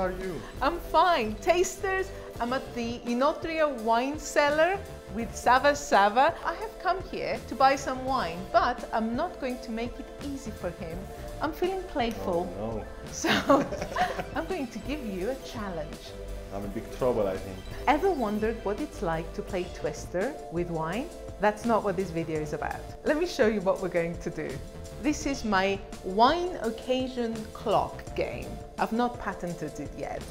are you? I'm fine. Tasters, I'm at the Oinotria Wine Cellar with Sava. I have come here to buy some wine, but I'm not going to make it easy for him. I'm feeling playful. Oh, no. So I'm going to give you a challenge. I'm in big trouble, I think. Ever wondered what it's like to play Twister with wine? That's not what this video is about. Let me show you what we're going to do. This is my wine occasion clock game. I've not patented it yet.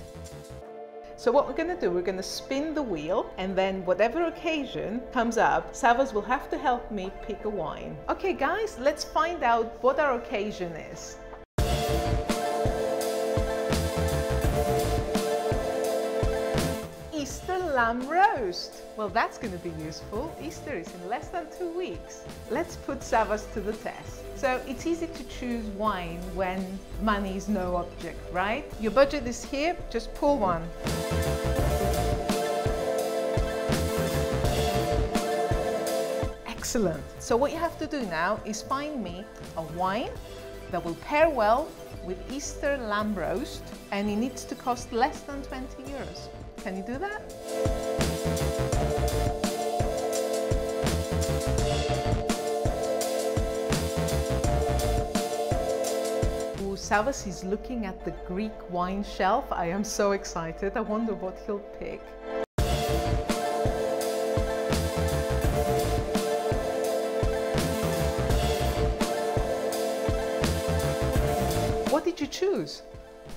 So what we're going to do, we're going to spin the wheel, and then whatever occasion comes up, Savas will have to help me pick a wine. Okay guys, let's find out what our occasion is. Easter lamb roast. Well, that's going to be useful. Easter is in less than 2 weeks. Let's put Savas to the test. So it's easy to choose wine when money is no object, right? Your budget is here, just pull one. Excellent. So what you have to do now is find me a wine that will pair well with Easter lamb roast, and it needs to cost less than 20 euros. Can you do that? Ooh, Savas is looking at the Greek wine shelf. I am so excited. I wonder what he'll pick. What did you choose?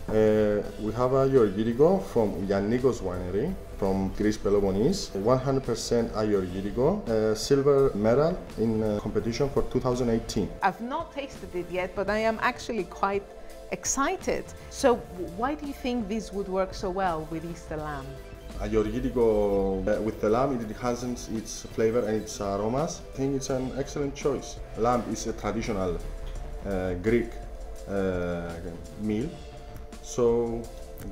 We have a Agiorgitiko from Giannikos Winery from Greece Peloponnese, 100% Agiorgitiko, silver medal in competition for 2018. I've not tasted it yet, but I am actually quite excited. So why do you think this would work so well with Easter lamb? Agiorgitiko with the lamb, it enhances its flavor and its aromas. I think it's an excellent choice. Lamb is a traditional Greek meal. So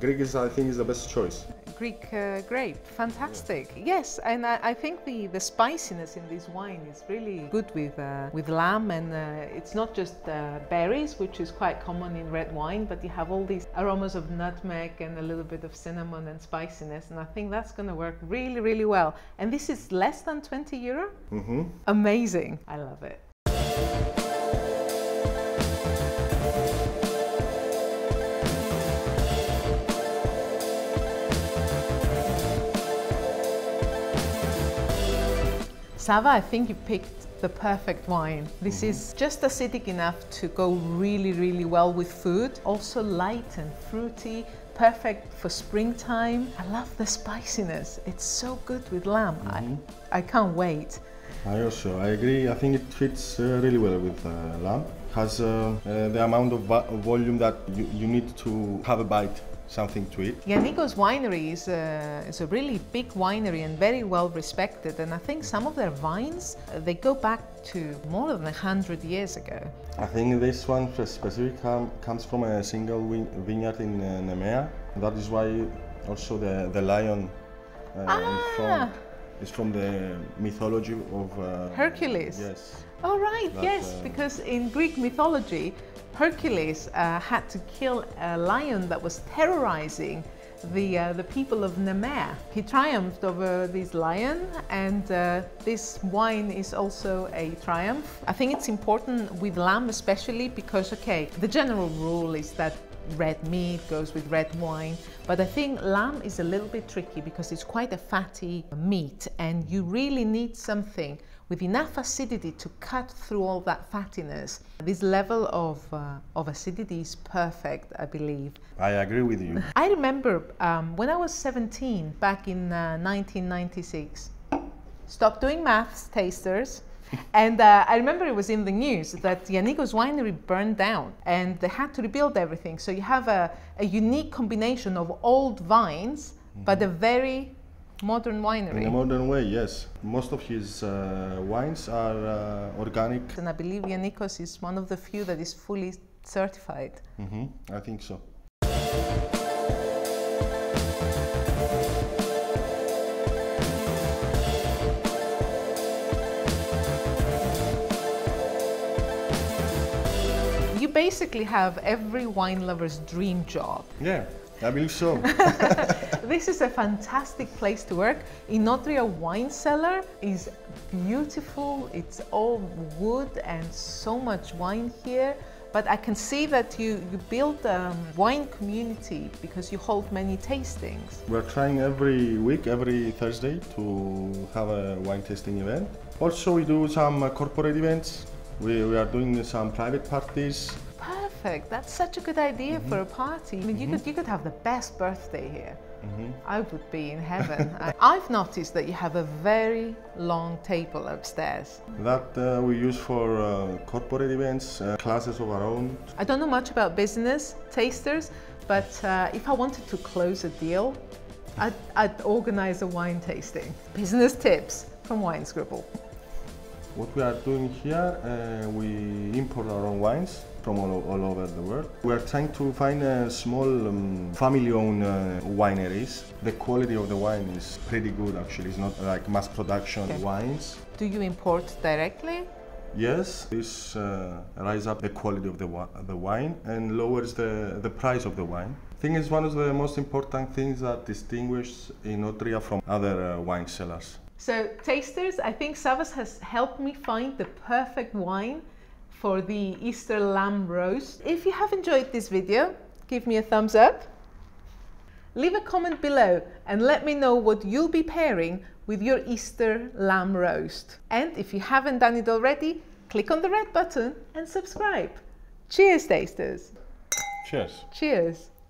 Greek I think is the best choice. Greek grape, fantastic. Yeah. Yes, and I think the spiciness in this wine is really good with lamb, and it's not just berries, which is quite common in red wine, but you have all these aromas of nutmeg and a little bit of cinnamon and spiciness, and I think that's going to work really, really well. And this is less than 20 euro? Mm-hmm. Amazing. I love it. Sava, I think you picked the perfect wine. This is just acidic enough to go really, really well with food. Also light and fruity, perfect for springtime. I love the spiciness. It's so good with lamb. I can't wait. I agree. I think it fits really well with lamb. It has the amount of volume that you need to have a bite. Something to eat. Giannikos Winery is a really big winery and very well respected, and I think some of their vines, they go back to more than 100 years ago. I think this one specifically comes from a single vineyard in Nemea. That is why also the lion in front is from the mythology of Hercules. Yes. Oh right, yes, because in Greek mythology, Hercules had to kill a lion that was terrorizing the people of Nemea. He triumphed over this lion, and this wine is also a triumph. I think it's important with lamb especially because, okay, the general rule is that red meat goes with red wine, but I think lamb is a little bit tricky because it's quite a fatty meat, and you really need something with enough acidity to cut through all that fattiness. This level of acidity is perfect, I believe. I agree with you. I remember when I was 17, back in 1996, stopped doing maths, tasters, and I remember it was in the news that Giannikos Winery burned down and they had to rebuild everything. So you have a unique combination of old vines, but a very modern winery. In a modern way, yes. Most of his wines are organic. And I believe Giannikos is one of the few that is fully certified. I think so. You basically have every wine lover's dream job. Yeah. I believe so. This is a fantastic place to work. Oinotria Wine Cellar is beautiful. It's all wood and so much wine here. But I can see that you build a wine community because you hold many tastings. We're trying every week, every Thursday, to have a wine tasting event. Also, we do some corporate events. We are doing some private parties. Perfect. That's such a good idea for a party. I mean, you could have the best birthday here. I would be in heaven. I've noticed that you have a very long table upstairs. That we use for corporate events, classes of our own. I don't know much about business tasters, but if I wanted to close a deal, I'd organize a wine tasting. Business tips from WineScribble. What we are doing here, we import our own wines from all over the world. We are trying to find small family-owned wineries. The quality of the wine is pretty good actually. It's not like mass production wines. Do you import directly? Yes, this raises up the quality of the wine and lowers the price of the wine. I think it's one of the most important things that distinguishes Oinotria from other wine cellars. So tasters, I think Savas has helped me find the perfect wine for the Easter lamb roast. If you have enjoyed this video, give me a thumbs up. Leave a comment below and let me know what you'll be pairing with your Easter lamb roast. And if you haven't done it already, click on the red button and subscribe. Cheers, tasters. Cheers. Cheers.